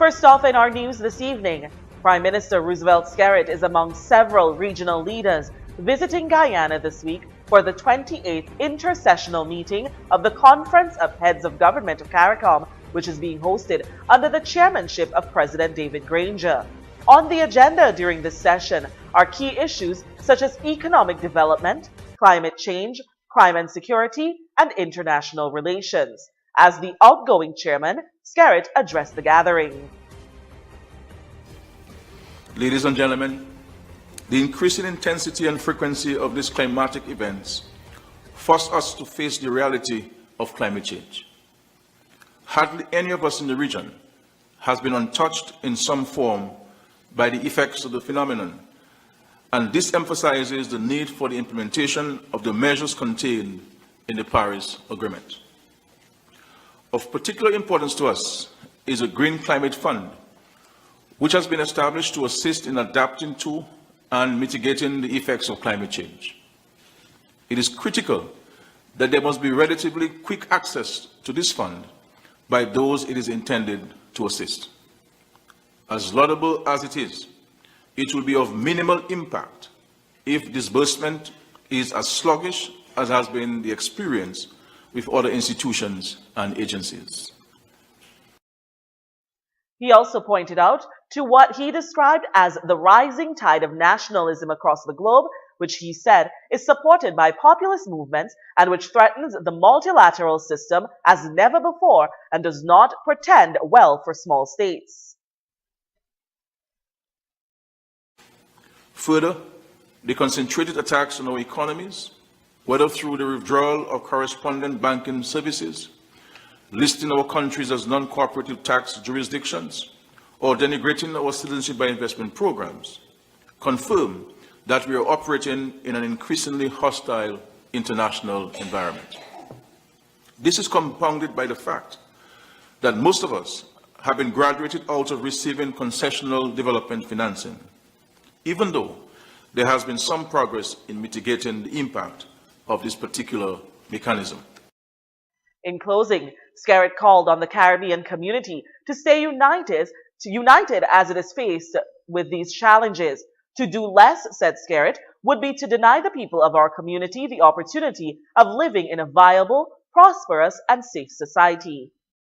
First off in our news this evening, Prime Minister Roosevelt Skerrit is among several regional leaders visiting Guyana this week for the 28th intersessional meeting of the Conference of Heads of Government of Caricom, which is being hosted under the chairmanship of President David Granger. On the agenda during this session are key issues such as economic development, climate change, crime and security, and international relations. As the outgoing chairman, Skerrit addressed the gathering. Ladies and gentlemen, the increasing intensity and frequency of these climatic events force us to face the reality of climate change. Hardly any of us in the region has been untouched in some form by the effects of the phenomenon, and this emphasizes the need for the implementation of the measures contained in the Paris Agreement. Of particular importance to us is a Green Climate Fund, which has been established to assist in adapting to and mitigating the effects of climate change. It is critical that there must be relatively quick access to this fund by those it is intended to assist. As laudable as it is, it will be of minimal impact if disbursement is as sluggish as has been the experience with other institutions and agencies. He also pointed out to what he described as the rising tide of nationalism across the globe, which he said is supported by populist movements and which threatens the multilateral system as never before and does not portend well for small states. Further, the concentrated attacks on our economies, whether through the withdrawal of correspondent banking services, listing our countries as non-cooperative tax jurisdictions, or denigrating our citizenship by investment programs, confirm that we are operating in an increasingly hostile international environment. This is compounded by the fact that most of us have been graduated out of receiving concessional development financing, even though there has been some progress in mitigating the impact of this particular mechanism. In closing, Skerrit called on the Caribbean community to stay united as it is faced with these challenges. To do less, said Skerrit, would be to deny the people of our community the opportunity of living in a viable, prosperous, and safe society.